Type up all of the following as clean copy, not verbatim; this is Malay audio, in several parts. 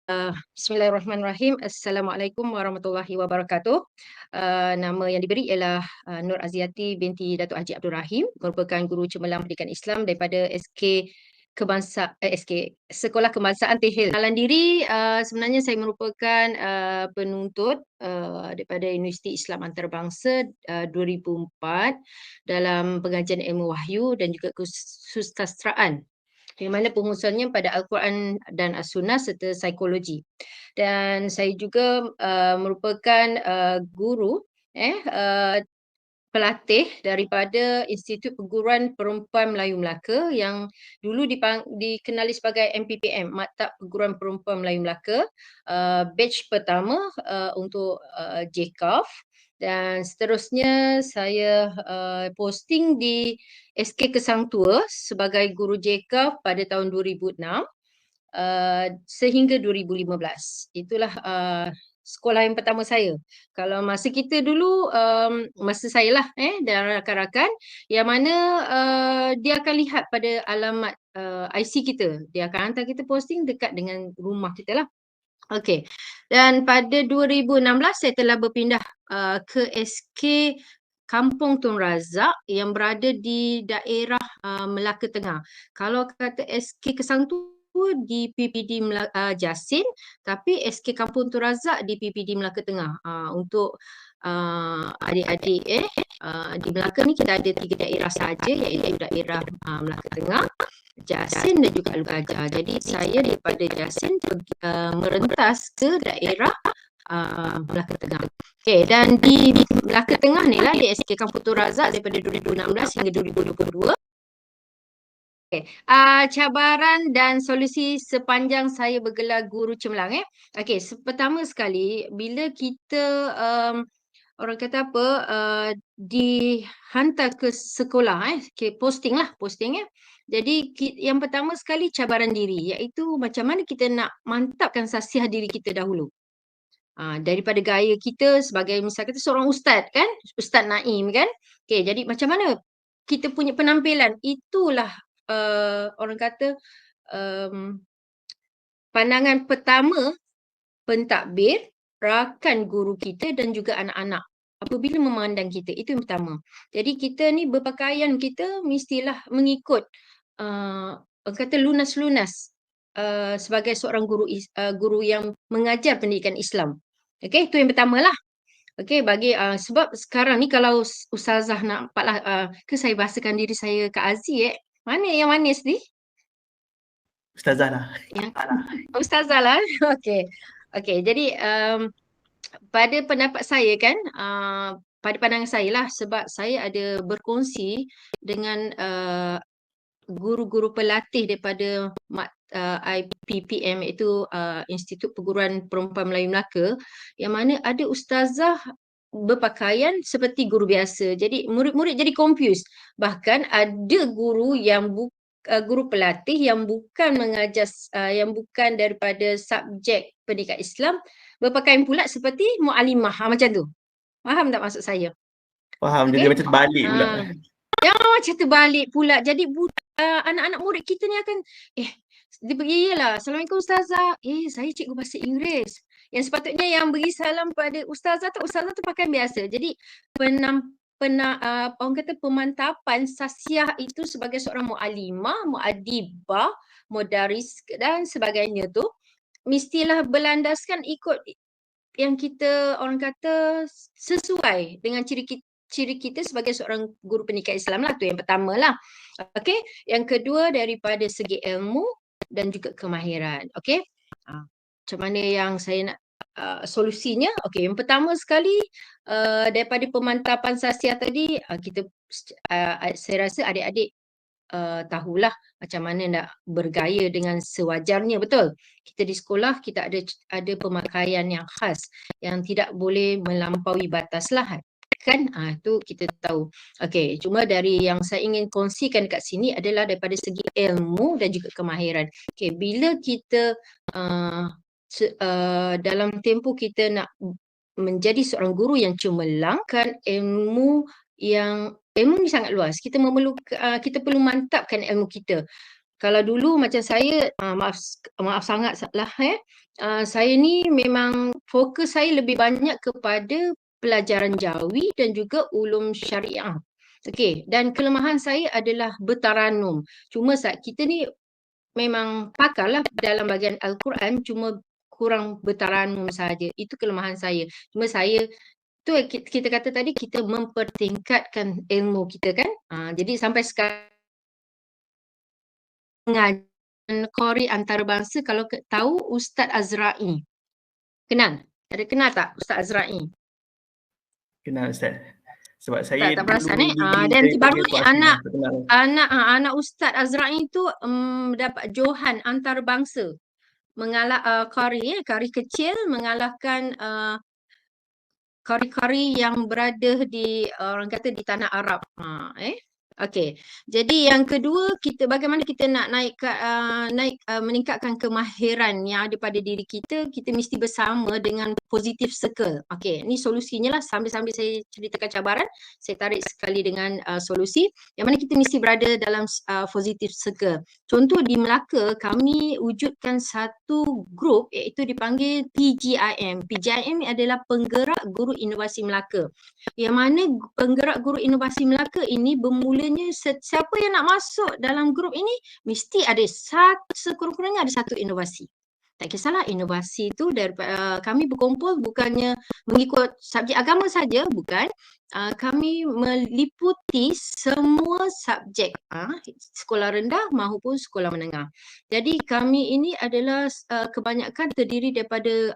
Bismillahirrahmanirrahim. Assalamualaikum warahmatullahi wabarakatuh. Nama yang diberi ialah Nur Aziati binti Datuk Haji Abdul Rahim, merupakan guru cemerlang pendidikan Islam daripada SK Sekolah Kebangsaan Tehil. Dalam diri sebenarnya saya merupakan penuntut daripada Universiti Islam Antarabangsa 2004 dalam pengajian ilmu wahyu dan juga kesusastraan, di mana pengurusannya pada Al-Quran dan As-Sunnah serta psikologi. Dan saya juga merupakan guru pelatih daripada Institut Perguruan Perempuan Melayu Melaka yang dulu dikenali sebagai MPPM, Maktab Perguruan Perempuan Melayu Melaka, batch pertama untuk JCAF. Dan seterusnya saya posting di SK Kesang Tua sebagai guru JCAF pada tahun 2006 sehingga 2015. Itulah sekolah yang pertama saya. Kalau masa kita dulu, masa saya lah dan rakan-rakan, yang mana dia akan lihat pada alamat IC kita. Dia akan hantar kita posting dekat dengan rumah kita lah. Okey. Dan pada 2016 saya telah berpindah ke SK Kampung Tun Razak yang berada di daerah Melaka Tengah. Kalau kata SK Kesang tu di PPD Jasin, tapi SK Kampung Tun Razak di PPD Melaka Tengah. Untuk adik-adik di Melaka ni kita ada 3 daerah saja, iaitu daerah Melaka Tengah, Jasin dan juga Al-Gajah. Jadi saya daripada Jasin merentas ke daerah Melaka Tengah. Okey, dan di Melaka Tengah ni lah di SK Kampung Tun Razak daripada 2016 hingga 2022. Okay. Cabaran dan solusi sepanjang saya bergelar guru cemerlang. Okey, pertama sekali bila kita orang kata apa, dihantar ke sekolah, posting. Jadi yang pertama sekali cabaran diri, iaitu macam mana kita nak mantapkan sasiah diri kita dahulu. Daripada gaya kita sebagai misal kita seorang ustaz kan, Ustaz Naim kan. Okey, jadi macam mana kita punya penampilan, itulah orang kata pandangan pertama pentadbir, rakan guru kita dan juga anak-anak apabila memandang kita. Itu yang pertama. Jadi kita ni berpakaian kita mestilah mengikut orang kata lunas-lunas sebagai seorang guru yang mengajar pendidikan Islam. Okey, itu yang pertama lah. Okey, bagi sebab sekarang ni kalau ustazah nampaklah ke saya bahasakan diri saya Kak Aziz mana yang manis ni? Ustazah lah. Ustazah lah. Okey. Okey, jadi pada pendapat saya kan, pada pandangan saya lah, sebab saya ada berkongsi dengan guru-guru pelatih daripada IPPM, iaitu Institut Perguruan Perempuan Melayu Melaka, yang mana ada ustazah berpakaian seperti guru biasa. Jadi murid-murid jadi confused. Bahkan ada guru yang guru pelatih yang bukan mengajar, yang bukan daripada subjek pendidikan Islam, berpakaian pula seperti mu'alimah, macam tu. Faham tak maksud saya? Faham, jadi macam terbalik pula. Ya, macam terbalik pula. Jadi anak-anak murid kita ni akan, dia pergi, iyalah, Assalamualaikum Ustazah. Saya cikgu bahasa Inggeris. Yang sepatutnya yang beri salam pada Ustazah tu pakaian biasa. Jadi orang kata pemantapan sasiah itu sebagai seorang mu'alimah, mu'adibah, mudaris dan sebagainya tu mestilah berlandaskan ikut yang kita orang kata sesuai dengan ciri kita sebagai seorang guru pendidikan Islam lah. Tu yang pertama lah. Okey, yang kedua daripada segi ilmu dan juga kemahiran. Okey, macam mana yang saya nak solusinya? Okey, yang pertama sekali daripada pemantapan sasiah tadi, kita saya rasa adik-adik tahulah macam mana nak bergaya dengan sewajarnya, betul? Kita di sekolah kita ada pemakaian yang khas yang tidak boleh melampaui batas lah kan, tu kita tahu. Okey, cuma dari yang saya ingin kongsikan kat sini adalah daripada segi ilmu dan juga kemahiran. Okey, bila kita dalam tempoh kita nak menjadi seorang guru yang cemerlang, kan ilmu ni sangat luas. Kita perlu mantapkan ilmu kita. Kalau dulu macam saya, maaf sangat lah saya ni memang fokus saya lebih banyak kepada pelajaran jawi dan juga ulum syariah. Okey, dan kelemahan saya adalah bertaranum. Cuma kita ni memang pakarlah dalam bahagian Al-Quran, cuma kurang bertaranum saja. Itu kelemahan saya. Cuma saya tu kita kata tadi, kita mempertingkatkan ilmu kita kan. Jadi sampai sekarang pengajian Qori antarabangsa, kalau tahu Ustaz Azra'i. Kenal? Ada kenal tak Ustaz Azra'i? Kenal Ustaz. Sebab saya Tak dulu perasan dan saya baru panggil ni Puan Asminah, anak Ustaz Azra'i tu dapat Johan antarabangsa. Qari kecil mengalahkan qari-qari yang berada di orang kata di tanah Arab. Okey. Jadi yang kedua, bagaimana kita nak meningkatkan kemahiran yang ada pada diri kita mesti bersama dengan positive circle. Okey, ni solusinya lah. Sambil-sambil saya ceritakan cabaran, saya tarik sekali dengan solusi. Yang mana kita mesti berada dalam positive circle. Contoh di Melaka, kami wujudkan satu grup iaitu dipanggil PGIM. PGIM adalah Penggerak Guru Inovasi Melaka. Yang mana Penggerak Guru Inovasi Melaka ini bermulanya siapa yang nak masuk dalam grup ini mesti ada sekurang-kurangnya ada satu inovasi. Tak kisahlah inovasi itu kami berkumpul bukannya mengikut subjek agama saja, bukan. Kami meliputi semua subjek, sekolah rendah maupun sekolah menengah. Jadi kami ini adalah kebanyakan terdiri daripada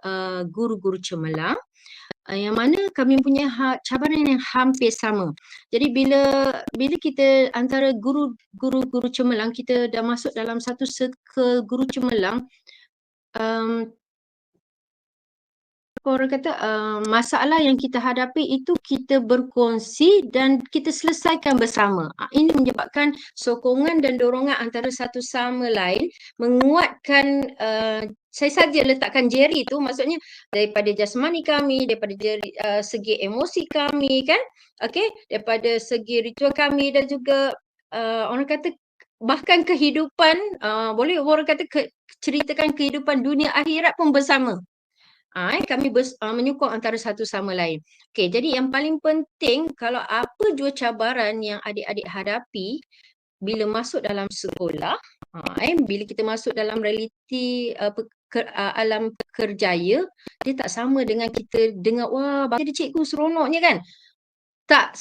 guru-guru cemerlang, yang mana kami punya cabaran yang hampir sama. Jadi bila kita antara guru-guru cemerlang, kita dah masuk dalam satu circle guru cemerlang, orang kata masalah yang kita hadapi itu kita berkongsi dan kita selesaikan bersama. Ini menyebabkan sokongan dan dorongan antara satu sama lain, menguatkan saya saja letakkan jeri tu, maksudnya daripada jasmani kami, daripada segi emosi kami kan, okey, daripada segi ritual kami dan juga orang kata bahkan kehidupan, boleh orang kata ceritakan kehidupan dunia akhirat pun bersama. Kami menyokong antara satu sama lain. Okey, jadi yang paling penting, kalau apa jua cabaran yang adik-adik hadapi bila masuk dalam sekolah, bila kita masuk dalam realiti alam kerjaya, dia tak sama dengan kita dengar, wah, baca dia cikgu seronoknya kan. Tak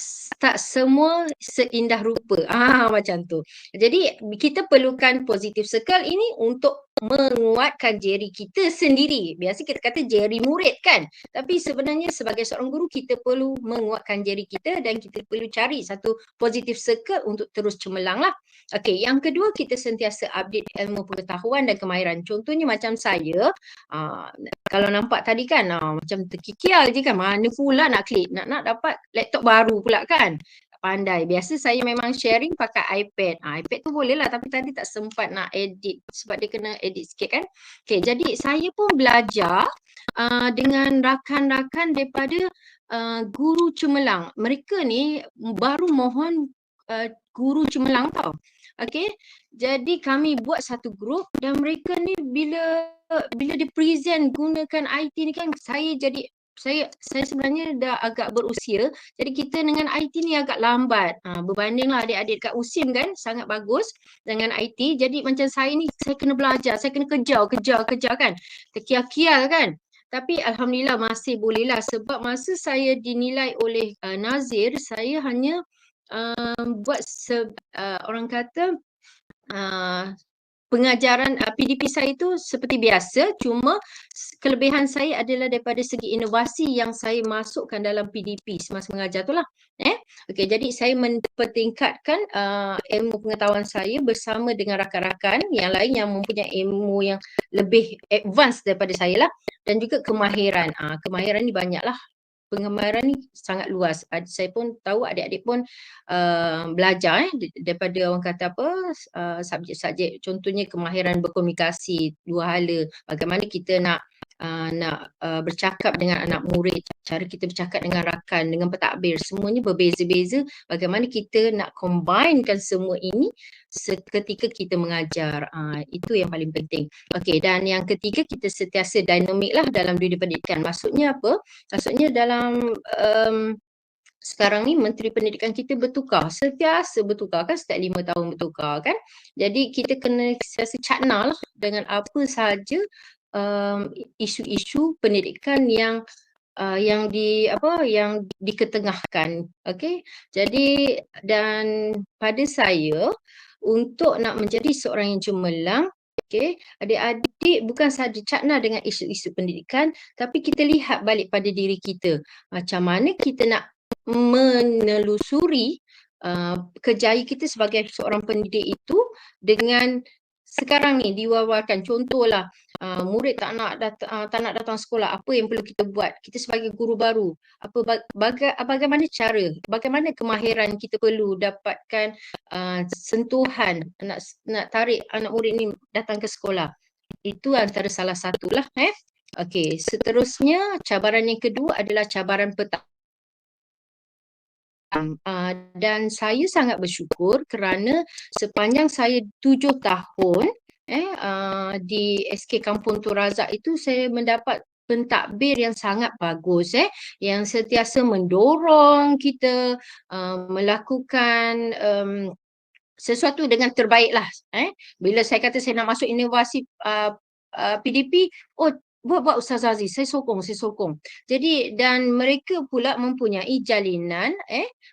semua seindah rupa. Macam tu. Jadi kita perlukan positive circle ini untuk menguatkan jeri kita sendiri. Biasa kita kata jeri murid kan. Tapi sebenarnya sebagai seorang guru, kita perlu menguatkan jeri kita dan kita perlu cari satu positive circle untuk terus cemerlang lah. Okey, yang kedua, kita sentiasa update ilmu pengetahuan dan kemahiran. Contohnya macam saya, kalau nampak tadi kan, macam terkikial je kan, mana pula nak klik, nak dapat laptop baru pula kan. Pandai. Biasa saya memang sharing pakai iPad. iPad tu boleh lah, tapi tadi tak sempat nak edit sebab dia kena edit sikit kan. Okay, jadi saya pun belajar dengan rakan-rakan daripada guru cemerlang. Mereka ni baru mohon guru cemerlang tau. Okay, jadi kami buat satu grup dan mereka ni bila dia present gunakan IT ni kan, saya sebenarnya dah agak berusia, jadi kita dengan IT ni agak lambat. Berbandinglah adik-adik kat USIM kan, sangat bagus dengan IT. Jadi macam saya ni, saya kena belajar, saya kena kejar kan. Terkial-kial kan. Tapi alhamdulillah masih bolehlah, sebab masa saya dinilai oleh Nazir, saya hanya buat orang kata pengajaran PDP saya itu seperti biasa, cuma kelebihan saya adalah daripada segi inovasi yang saya masukkan dalam PDP semasa mengajar tu lah. Okey, jadi saya mempertingkatkan ilmu pengetahuan saya bersama dengan rakan-rakan yang lain yang mempunyai ilmu yang lebih advance daripada saya lah, dan juga kemahiran. Kemahiran ni banyak lah. Pengemaran ni sangat luas. Saya pun tahu adik-adik pun belajar daripada orang kata apa, subjek-subjek, contohnya kemahiran berkomunikasi, dua hala, bagaimana kita nak bercakap dengan anak murid cara kita bercakap dengan rakan, dengan pentadbir, semuanya berbeza-beza. Bagaimana kita nak combinekan semua ini seketika kita mengajar. Itu yang paling penting. Okey, dan yang ketiga, kita sentiasa dinamik lah dalam dunia pendidikan. Maksudnya apa? Maksudnya dalam sekarang ni Menteri Pendidikan kita bertukar, sentiasa bertukar kan, setiap 5 tahun bertukar kan. Jadi kita kena sentiasa cakna lah dengan apa sahaja isu-isu pendidikan yang yang diketengahkan. Okey. Jadi dan pada saya untuk nak menjadi seorang yang cemerlang, okey, adik-adik bukan sahaja cakna dengan isu-isu pendidikan, tapi kita lihat balik pada diri kita. Macam mana kita nak menelusuri kejayaan kita sebagai seorang pendidik itu dengan sekarang ni diwawarkan. Contohlah, murid tak nak datang sekolah, apa yang perlu kita buat? Kita sebagai guru baru, bagaimana cara, bagaimana kemahiran kita perlu dapatkan sentuhan nak tarik anak murid ni datang ke sekolah. Itu antara salah satulah. Okey, seterusnya cabaran yang kedua adalah cabaran petang. Dan saya sangat bersyukur kerana sepanjang saya 7 tahun di SK Kampung Tun Razak itu, saya mendapat pentadbir yang sangat bagus yang sentiasa mendorong kita melakukan sesuatu dengan terbaik lah. Bila saya kata saya nak masuk inovasi PDP, buat Ustazah Aziz, saya sokong. Jadi dan mereka pula mempunyai jalinan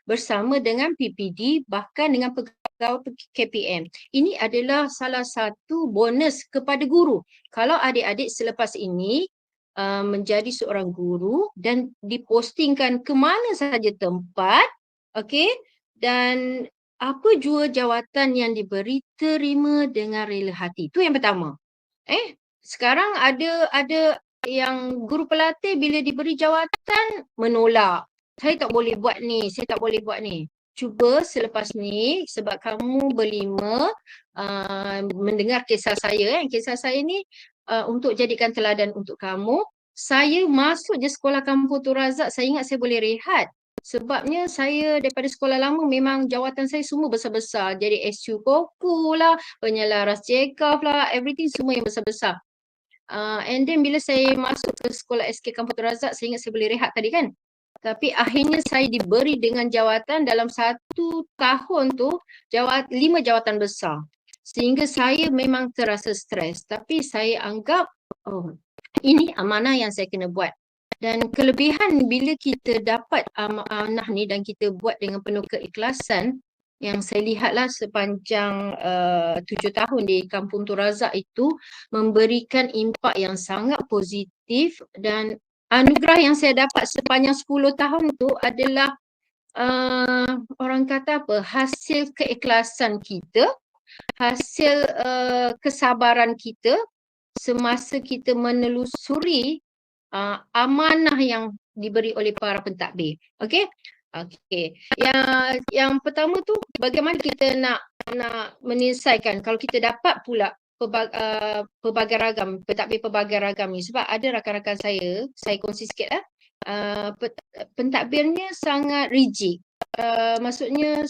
bersama dengan PPD, bahkan dengan pegawai KPM. Ini adalah salah satu bonus kepada guru. Kalau adik-adik selepas ini menjadi seorang guru dan dipostingkan ke mana saja tempat, okey, dan apa jua jawatan yang diberi, terima dengan rela hati. Itu yang pertama. Sekarang ada yang guru pelatih bila diberi jawatan menolak. Saya tak boleh buat ni, saya tak boleh buat ni. Cuba selepas ni, sebab kamu berlima mendengar kisah saya. Kisah saya ni untuk jadikan teladan untuk kamu. Saya masuk je sekolah Kampung Tun Razak, saya ingat saya boleh rehat. Sebabnya saya daripada sekolah lama memang jawatan saya semua besar-besar. Jadi SU Koku lah, penyelaras JKAF lah, everything semua yang besar-besar. And then bila saya masuk ke sekolah SK Kampung Tun Razak, saya ingat saya boleh rehat tadi kan. Tapi akhirnya saya diberi dengan jawatan dalam 1 tahun tu, 5 jawatan besar. Sehingga saya memang terasa stres. Tapi saya anggap, ini amanah yang saya kena buat. Dan kelebihan bila kita dapat amanah ni dan kita buat dengan penuh keikhlasan, yang saya lihatlah sepanjang 7 tahun di Kampung Tun Razak itu memberikan impak yang sangat positif, dan anugerah yang saya dapat sepanjang 10 tahun itu adalah orang kata apa, hasil keikhlasan kita, hasil kesabaran kita semasa kita menelusuri amanah yang diberi oleh para pentadbir. Okey. Yang pertama tu, bagaimana kita nak menyelesaikan kalau kita dapat pula pelbagai ragam, pentadbir pelbagai ragam ni. Sebab ada rakan-rakan saya kongsi sikit lah. Pentadbirnya sangat rigid. Maksudnya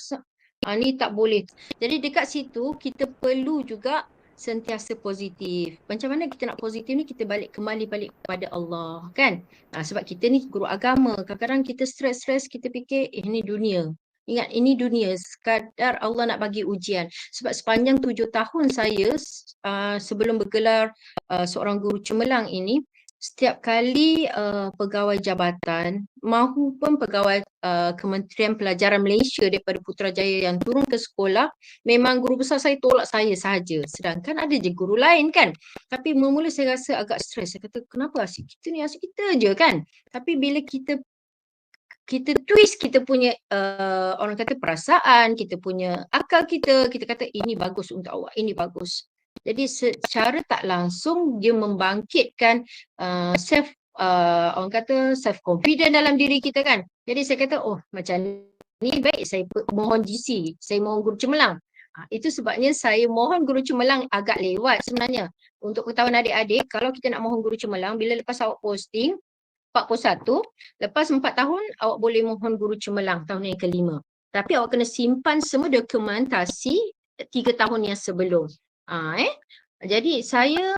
ni tak boleh. Jadi dekat situ kita perlu juga sentiasa positif. Macam mana kita nak positif ni? Kita kembali kepada Allah kan. Sebab kita ni guru agama, kadang-kadang kita stres, kita fikir ini dunia. Ingat, ini dunia, sekadar Allah nak bagi ujian. Sebab sepanjang 7 tahun saya sebelum bergelar seorang guru cemerlang ini, setiap kali pegawai jabatan maupun pegawai Kementerian Pelajaran Malaysia daripada Putrajaya yang turun ke sekolah, memang guru besar saya tolak saya sahaja. Sedangkan ada je guru lain kan. Tapi mula-mula saya rasa agak stres. Saya kata, kenapa asyik kita ni, asyik kita je kan. Tapi bila kita twist kita punya orang kata perasaan, kita punya akal kita kata ini bagus untuk awak, ini bagus. Jadi secara tak langsung dia membangkitkan orang kata self confident dalam diri kita kan. Jadi saya kata, macam ni baik saya mohon GC, saya mohon guru cemerlang. Itu sebabnya saya mohon guru cemerlang agak lewat sebenarnya. Untuk ketahuan adik-adik, kalau kita nak mohon guru cemerlang, bila lepas awak posting, 41, lepas 4 tahun awak boleh mohon guru cemerlang tahun yang kelima. Tapi awak kena simpan semua dokumentasi 3 tahun yang sebelum. Jadi saya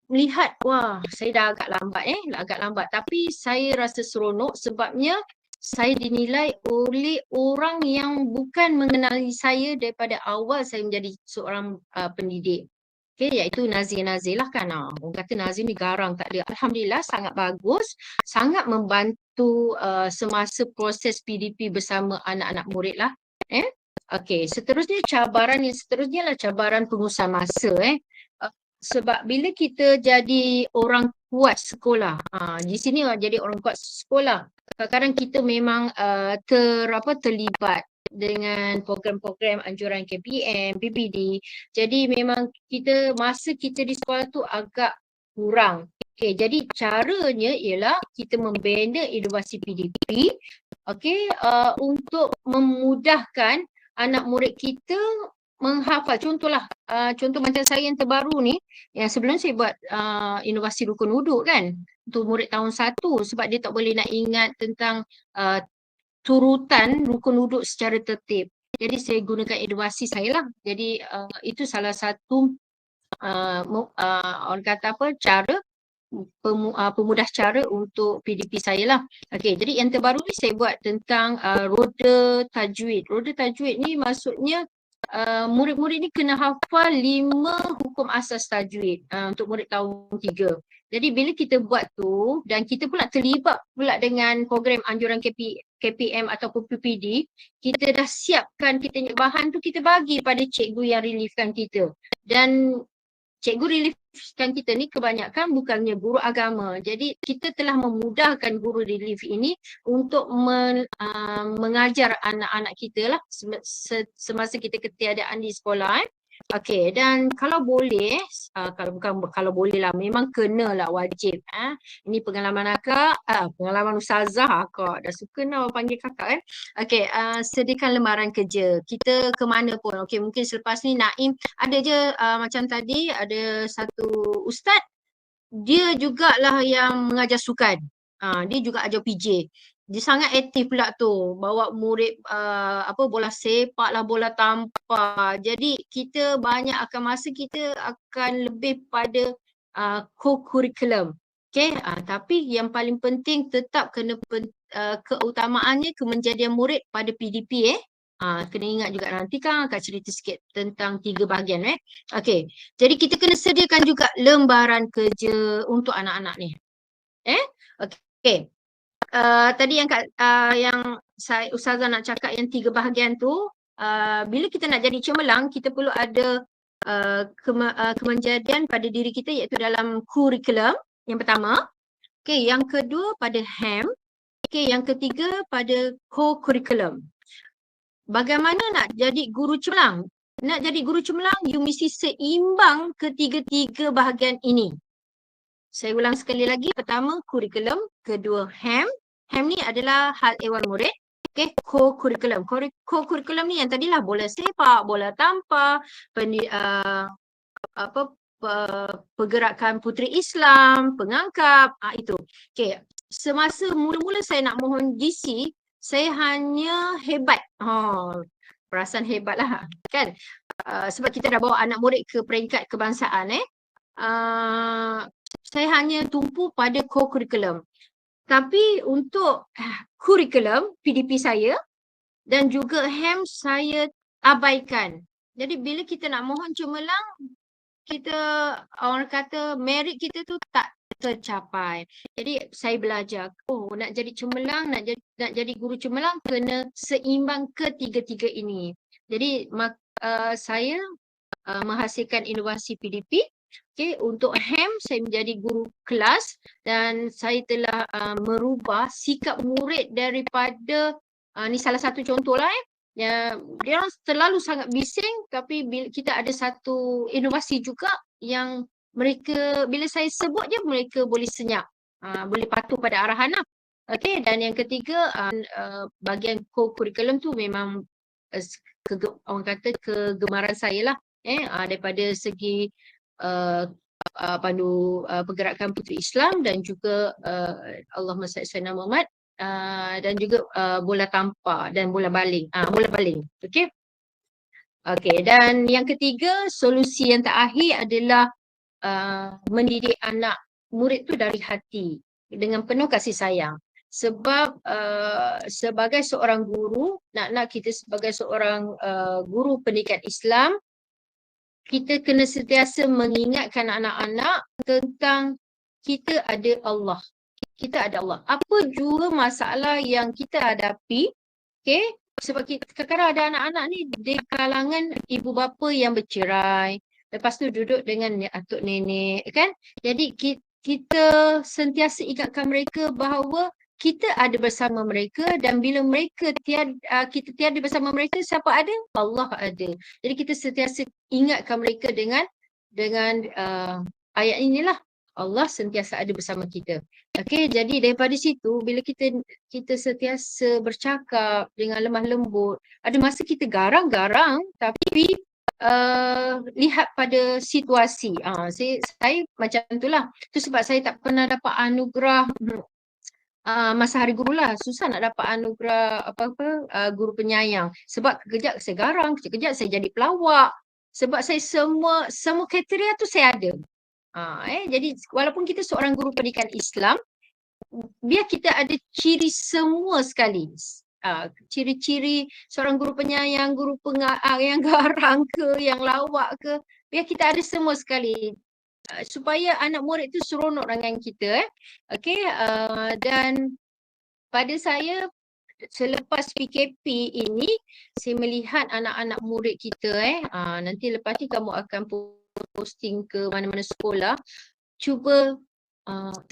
melihat, wah, saya dah agak lambat. Tapi saya rasa seronok sebabnya saya dinilai oleh orang yang bukan mengenali saya daripada awal saya menjadi seorang pendidik. Iaitu Nazir lah kan. Orang kata Nazir ni garang, tak ada. Alhamdulillah sangat bagus, sangat membantu semasa proses PDP bersama anak-anak murid lah. Okey, seterusnya cabaran yang seterusnya lah cabaran pengurusan masa. Sebab bila kita jadi orang kuat sekolah, di sini jadi orang kuat sekolah, kadang-kadang kita memang terlibat dengan program-program anjuran KPM, PPD. Jadi memang masa kita di sekolah tu agak kurang. Okey, jadi caranya ialah kita membina inovasi PDP, untuk memudahkan anak murid kita menghafal. Contoh macam saya yang terbaru ni, yang sebelum saya buat inovasi rukun wuduk kan, untuk murid tahun 1 sebab dia tak boleh nak ingat tentang turutan rukun wuduk secara tertib. Jadi saya gunakan inovasi saya lah. Jadi itu salah satu orang kata apa, cara pemudah cara untuk PDP saya lah. Okey, jadi yang terbaru ni saya buat tentang roda tajwid. Roda tajwid ni maksudnya murid-murid ni kena hafal 5 hukum asas tajwid untuk murid tahun 3. Jadi bila kita buat tu dan kita pula terlibat pula dengan program anjuran KPM ataupun PPD, kita dah siapkan kita punya bahan tu, kita bagi pada cikgu yang reliefkan kita. Dan cikgu reliefkan kita ni kebanyakan bukannya guru agama. Jadi kita telah memudahkan guru relief ini untuk mengajar anak-anak kita lah semasa kita ketiadaan di sekolah. Okey, dan kalau boleh, kalau boleh lah, memang kena lah, wajib. Ini pengalaman akak, pengalaman ustazah akak. Dah suka nak panggil kakak Okey, sediakan lembaran kerja. Kita ke mana pun. Okey, mungkin selepas ni Naim ada je macam tadi ada satu ustaz, dia jugalah yang mengajar sukan. Dia juga ajar PJ. Dia sangat aktif pula tu, bawa murid bola sepak lah, bola tampar. Jadi kita banyak masa kita akan lebih pada co-curriculum. Okay, tapi yang paling penting tetap kena keutamaannya kemenjadian murid pada PDP kena ingat juga, nanti kan Kak cerita sikit tentang 3 bahagian Okey, jadi kita kena sediakan juga lembaran kerja untuk anak-anak ni. Okey. Tadi yang Ustazah nak cakap yang 3 bahagian tu, bila kita nak jadi cemerlang, kita perlu ada kemenjadian pada diri kita, iaitu dalam kurikulum yang pertama. Okey, yang kedua pada HAM. Okey, yang ketiga pada co-curriculum. Bagaimana nak jadi guru cemerlang? Nak jadi guru cemerlang, you mesti seimbang ketiga-tiga bahagian ini. Saya ulang sekali lagi. Pertama, kurikulum. Kedua, HAM. HAM ni adalah hal ehwal murid. Okey, co-curriculum. Co-curriculum ni yang tadilah bola sepak, bola tampar, pergerakan puteri Islam, pengangkap, itu. Okey, semasa mula-mula saya nak mohon GC, saya hanya hebat. Perasaan hebat lah kan. Sebab kita dah bawa anak murid ke peringkat kebangsaan saya hanya tumpu pada co-curriculum. Tapi untuk kurikulum PDP saya dan juga HAM saya abaikan. Jadi bila kita nak mohon cemerlang, kita orang kata merit kita tu tak tercapai. Jadi saya belajar, nak jadi cemerlang, nak jadi guru cemerlang kena seimbang ketiga-tiga ini. Jadi saya menghasilkan inovasi PDP. Okey, untuk HAM saya menjadi guru kelas dan saya telah merubah sikap murid daripada ni salah satu contohlah dia orang terlalu sangat bising, tapi bila kita ada satu inovasi juga yang mereka bila saya sebut je mereka boleh senyap, boleh patuh pada arahan lah. Okey, dan yang ketiga bahagian co-curriculum tu memang orang kata kegemaran saya lah daripada segi pandu pergerakan Puteri Islam dan juga Allahumma salli ala Muhammad dan juga bola tampar dan bola baling. Bola baling. Okey. Okey, dan yang ketiga, solusi yang terakhir adalah mendidik anak murid tu dari hati dengan penuh kasih sayang. Sebab sebagai seorang guru, nak kita sebagai seorang guru pendidikan Islam, kita kena sentiasa mengingatkan anak-anak tentang kita ada Allah. Kita ada Allah. Apa jua masalah yang kita hadapi, okay? Sebab kadang-kadang ada anak-anak ni di kalangan ibu bapa yang bercerai, lepas tu duduk dengan atuk nenek, kan? Jadi kita sentiasa ingatkan mereka bahawa kita ada bersama mereka dan bila mereka kita tiada bersama mereka, siapa ada? Allah ada. Jadi kita sentiasa ingatkan mereka dengan ayat inilah. Allah sentiasa ada bersama kita. Okey, jadi daripada situ bila kita sentiasa bercakap dengan lemah lembut, ada masa kita garang-garang tapi lihat pada situasi. Saya macam itulah. Tu sebab saya tak pernah dapat anugerah masa hari guru lah. Susah nak dapat anugerah guru penyayang. Sebab kejap saya garang, kejap saya jadi pelawak. Sebab saya semua kriteria tu saya ada. Jadi walaupun kita seorang guru pendidikan Islam, biar kita ada ciri semua sekali. Ciri-ciri seorang guru penyayang, guru yang garang ke, yang lawak ke, biar kita ada semua sekali. Supaya anak murid tu seronok dengan kita. Okey, dan pada saya selepas PKP ini, saya melihat anak-anak murid kita nanti lepas ni kamu akan posting ke mana-mana sekolah, cuba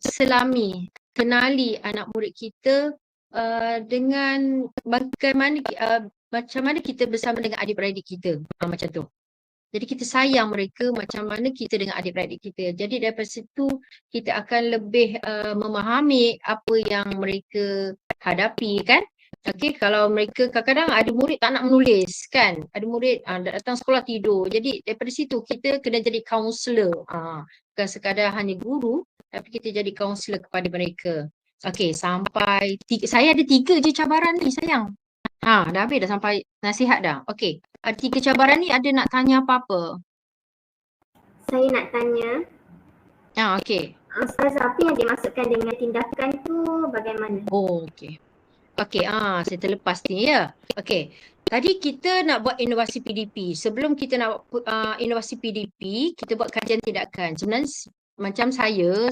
selami, kenali anak murid kita dengan bagaimana macam mana kita bersama dengan adik-beradik kita, macam tu. Jadi kita sayang mereka macam mana kita dengan adik-beradik kita. Jadi daripada situ kita akan lebih memahami apa yang mereka hadapi, kan? Okey, kalau mereka kadang-kadang ada murid tak nak menulis, kan? Ada murid datang sekolah tidur. Jadi daripada situ kita kena jadi kaunselor. Bukan sekadar hanya guru, tapi kita jadi kaunselor kepada mereka. Okey, sampai saya ada 3 je cabaran ni sayang. Dah habis dah sampai nasihat dah. Okey, ada 3 cabaran ni, ada nak tanya apa-apa? Saya nak tanya. Okey. Ustazah, apa yang dimaksudkan dengan tindakan tu bagaimana? Oh, okey. Okey, saya terlepas ni ya. Okey. Tadi kita nak buat inovasi PDP. Sebelum kita nak inovasi PDP, kita buat kajian tindakan. Sebenarnya macam saya,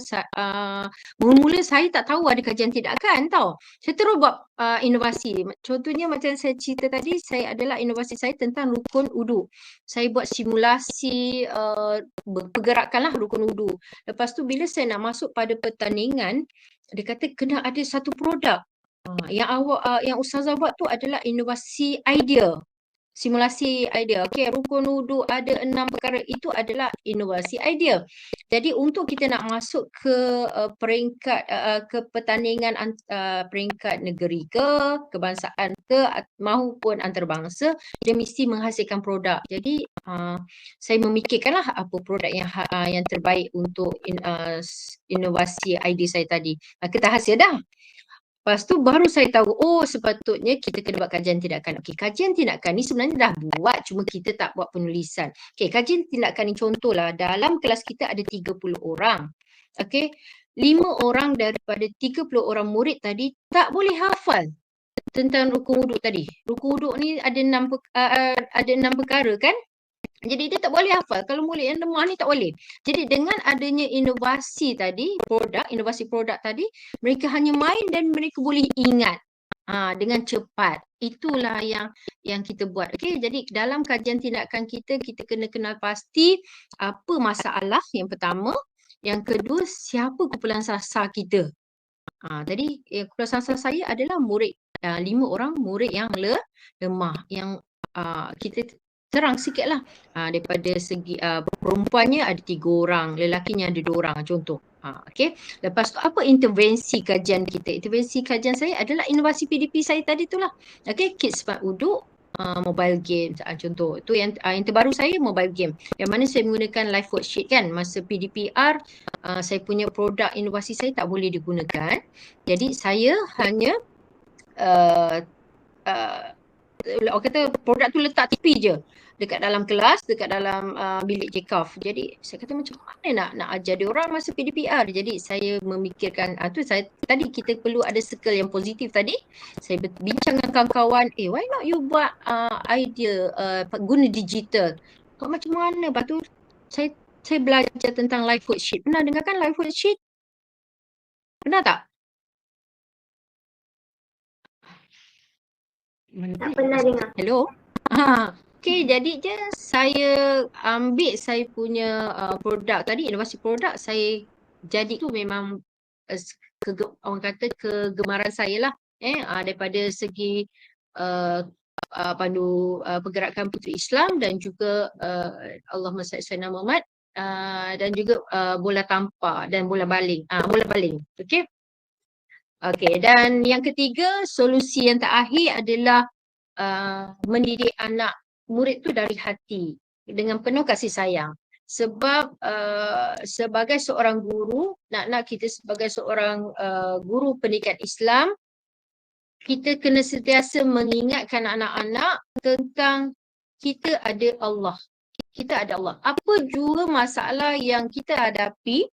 mula-mula saya tak tahu ada kajian tindakan tau. Saya terus buat inovasi. Contohnya macam saya cerita tadi, saya adalah inovasi saya tentang rukun wudu. Saya buat simulasi pergerakanlah rukun wudu. Lepas tu bila saya nak masuk pada pertandingan, dia kata kena ada satu produk. Yang Ustazah buat tu adalah inovasi idea. Simulasi idea. Okey, rukun wudu ada 6 perkara, itu adalah inovasi idea. Jadi untuk kita nak masuk ke peringkat ke pertandingan peringkat negeri ke, kebangsaan ke maupun antarabangsa, dia mesti menghasilkan produk. Jadi saya memikirkanlah apa produk yang terbaik untuk inovasi idea saya tadi. Kita hasil dah. Lepas tu baru saya tahu, sepatutnya kita kena buat kajian tindakan. Okey, kajian tindakan ni sebenarnya dah buat, cuma kita tak buat penulisan. Okey, kajian tindakan ni contohlah, dalam kelas kita ada 30 orang. Okey, 5 orang daripada 30 orang murid tadi tak boleh hafal tentang rukun wuduk tadi. Rukun wuduk ni ada 6 perkara, kan? Jadi dia tak boleh hafal. Kalau murid yang lemah ni tak boleh. Jadi dengan adanya inovasi tadi, inovasi produk tadi, mereka hanya main dan mereka boleh ingat dengan cepat. Itulah yang kita buat. Okey, jadi dalam kajian tindakan kita kena kenal pasti apa masalah yang pertama. Yang kedua, siapa kumpulan sasar kita. Tadi kumpulan sasar saya adalah murid 5 orang murid yang lemah. Yang kita terang sikit lah. Daripada segi perempuannya ada 3 orang, lelakinya ada 2 orang contoh. Okey. Lepas tu apa intervensi kajian kita? Intervensi kajian saya adalah inovasi PDP saya tadi tu lah. Okey, kit smart wuduk, mobile game. Contoh tu yang terbaru saya mobile game. Yang mana saya menggunakan live worksheet kan. Masa PDPR saya punya produk inovasi saya tak boleh digunakan. Jadi saya hanya orang kata produk tu letak tepi je dekat dalam kelas, dekat dalam bilik JKAF. Jadi saya kata macam mana nak ajar dia orang masa PDPR. Jadi saya memikirkan tu saya tadi kita perlu ada circle yang positif tadi. Saya bincang dengan kawan-kawan, why not you buat idea guna digital. Kau macam mana? Lepas tu saya belajar tentang live worksheet. Pernah dengarkan live worksheet? Pernah tak? Tak pernah dengar. Hello? Okay, jadi je saya ambil saya punya produk tadi, inovasi produk saya jadi tu memang orang kata kegemaran saya lah. Daripada segi pandu pergerakan Puteri Islam dan juga Allahumma salli ala Muhammad dan juga bola tampar dan bola baling. Bola baling. Okay. Okay, dan yang ketiga, solusi yang terakhir adalah mendidik anak murid tu dari hati dengan penuh kasih sayang. Sebab sebagai seorang guru, nak kita sebagai seorang guru pendidikan Islam, kita kena sentiasa mengingatkan anak-anak tentang kita ada Allah. Kita ada Allah. Apa jua masalah yang kita hadapi,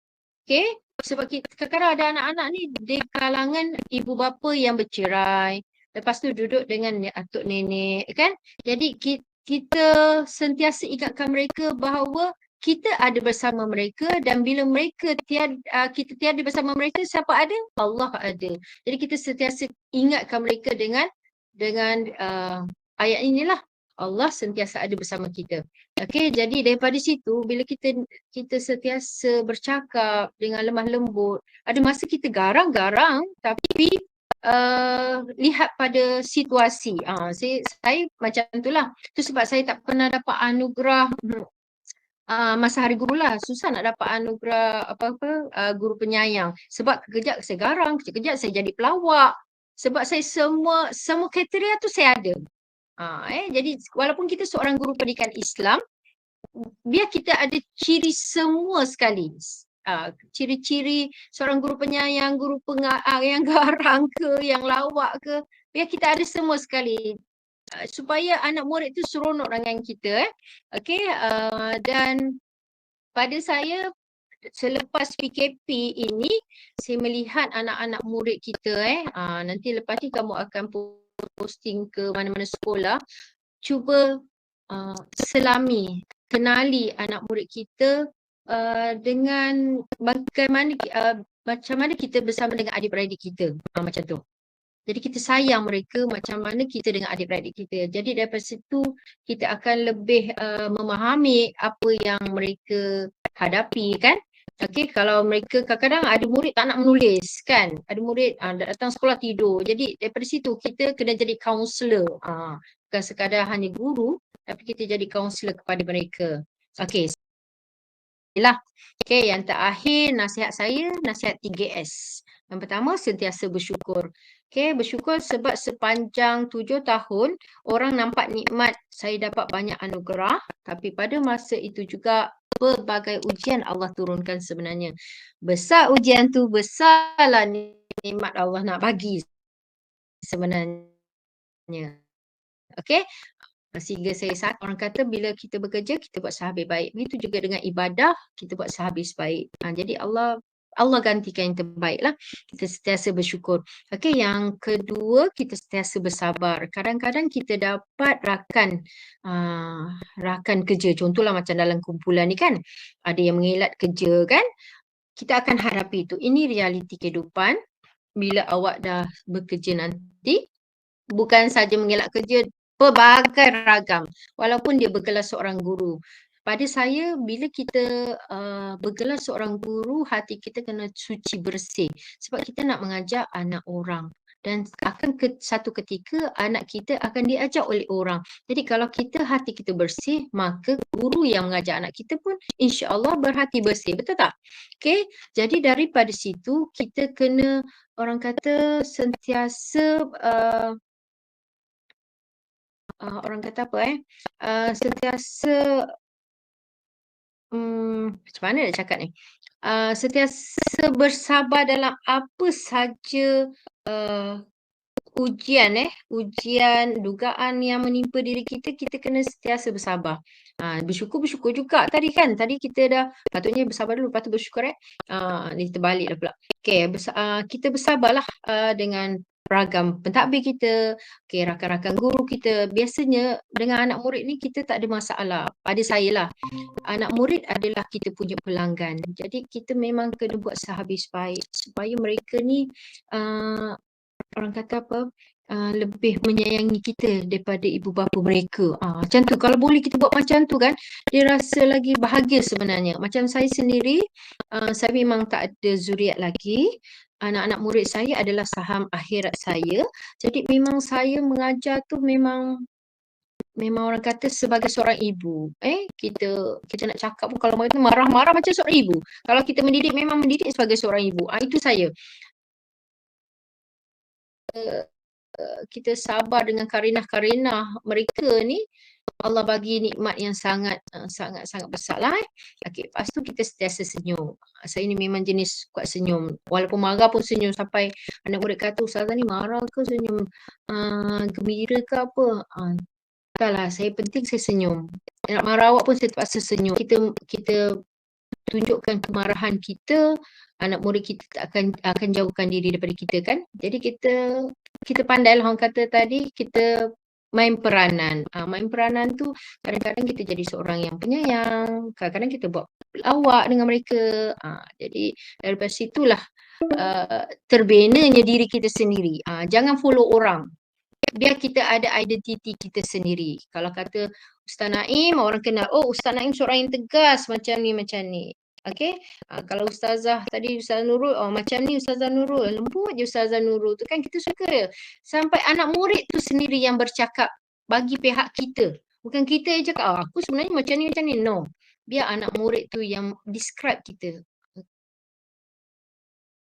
okay? Sebab kadang-kadang ada anak-anak ni di kalangan ibu bapa yang bercerai, lepas tu duduk dengan atuk nenek kan. Jadi kita sentiasa ingatkan mereka bahawa kita ada bersama mereka dan bila mereka kita tiada bersama mereka, siapa ada? Allah ada. Jadi kita sentiasa ingatkan mereka dengan ayat inilah. Allah sentiasa ada bersama kita. Okey, jadi daripada situ bila kita sentiasa bercakap dengan lemah lembut, ada masa kita garang-garang tapi lihat pada situasi. Saya macam itulah. Tu sebab saya tak pernah dapat anugerah masa hari guru lah. Susah nak dapat anugerah guru penyayang. Sebab kejap saya garang, kejap saya jadi pelawak. Sebab saya semua kriteria tu saya ada. Jadi walaupun kita seorang guru pendidikan Islam, biar kita ada ciri semua sekali. Ciri-ciri seorang guru penyayang, guru yang garang ke, yang lawak ke, biar kita ada semua sekali. Supaya anak murid tu seronok dengan kita. Okay, dan pada saya selepas PKP ini, saya melihat anak-anak murid kita nanti lepas ni kamu akan posting ke mana-mana sekolah, cuba selami, kenali anak murid kita dengan macam mana kita bersama dengan adik-beradik kita, macam tu. Jadi kita sayang mereka macam mana kita dengan adik-beradik kita. Jadi daripada situ kita akan lebih memahami apa yang mereka hadapi kan. Okay, kalau mereka kadang-kadang ada murid tak nak menulis kan. Ada murid datang sekolah tidur. Jadi daripada situ kita kena jadi kaunselor. Bukan sekadar hanya guru tapi kita jadi kaunselor kepada mereka. Okay. Okay, yang terakhir nasihat saya, nasihat 3S. Yang pertama, sentiasa bersyukur. Okay, bersyukur sebab sepanjang 7 tahun orang nampak nikmat saya dapat banyak anugerah. Tapi pada masa itu juga pelbagai ujian Allah turunkan sebenarnya. Besar ujian tu, besarlah nikmat Allah nak bagi sebenarnya. Okay. Sehingga orang kata bila kita bekerja, kita buat sehabis baik. Begitu juga dengan ibadah, kita buat sehabis baik. Jadi Allah gantikan yang terbaik lah. Kita sentiasa bersyukur. Okay, yang kedua, kita sentiasa bersabar. Kadang-kadang kita dapat rakan kerja. Contohlah macam dalam kumpulan ni kan, ada yang mengelat kerja kan. Kita akan hadapi itu. Ini realiti kehidupan. Bila awak dah bekerja nanti, bukan saja mengelak kerja, pelbagai ragam. Walaupun dia bergelar seorang guru. Pada saya, bila kita bergelar seorang guru, hati kita kena suci bersih. Sebab kita nak mengajar anak orang. Dan akan satu ketika anak kita akan diajar oleh orang. Jadi kalau hati kita bersih, maka guru yang mengajar anak kita pun insya-Allah berhati bersih. Betul tak? Okay. Jadi daripada situ, kita kena orang kata sentiasa orang kata apa sentiasa macam mana nak cakap ni? Sentiasa bersabar dalam apa saja ujian, dugaan yang menimpa diri kita, kita kena sentiasa bersabar. Bersyukur juga tadi kan. Tadi kita dah patutnya bersabar dulu, lepas tu bersyukur ni terbalik lah pula. Okay, kita bersabarlah dengan ragam pentadbir kita, rakan-rakan guru kita. Biasanya dengan anak murid ni kita tak ada masalah. Pada saya lah, anak murid adalah kita punya pelanggan. Jadi kita memang kena buat sehabis baik supaya mereka ni orang kata apa, lebih menyayangi kita daripada ibu bapa mereka. Macam tu, kalau boleh kita buat macam tu kan, dia rasa lagi bahagia sebenarnya. Macam saya sendiri, saya memang tak ada zuriat lagi. Anak-anak murid saya adalah saham akhirat saya. Jadi memang saya mengajar tu memang orang kata sebagai seorang ibu. Kita nak cakap pun kalau mereka marah-marah macam seorang ibu. Kalau kita mendidik, memang mendidik sebagai seorang ibu. Itu saya. Kita sabar dengan karinah-karinah mereka ni, Allah bagi nikmat yang sangat besar lah. Okay, lepas tu kita sentiasa senyum. Saya ni memang jenis kuat senyum. Walaupun marah pun senyum, sampai anak murid kata, Ustazah ni marah ke senyum gembira ke apa? Taklah, saya penting saya senyum. Nak marah awak pun saya terpaksa senyum. Kita tunjukkan kemarahan kita, anak murid kita akan jauhkan diri daripada kita kan. Jadi kita pandai lah, orang kata tadi, kita main peranan. Main peranan tu kadang-kadang kita jadi seorang yang penyayang, kadang-kadang kita buat lawak dengan mereka. Jadi daripada situlah terbinanya diri kita sendiri. Jangan follow orang. Biar kita ada identiti kita sendiri. Kalau kata Ustaz Naim, orang kenal, oh Ustaz Naim seorang yang tegas macam ni. Okay, kalau Ustazah tadi Ustazah Nurul, macam ni Ustazah Nurul, lembut je Ustazah Nurul tu kan, kita suka. Sampai anak murid tu sendiri yang bercakap bagi pihak kita. Bukan kita yang cakap, aku sebenarnya macam ni. No. Biar anak murid tu yang describe kita.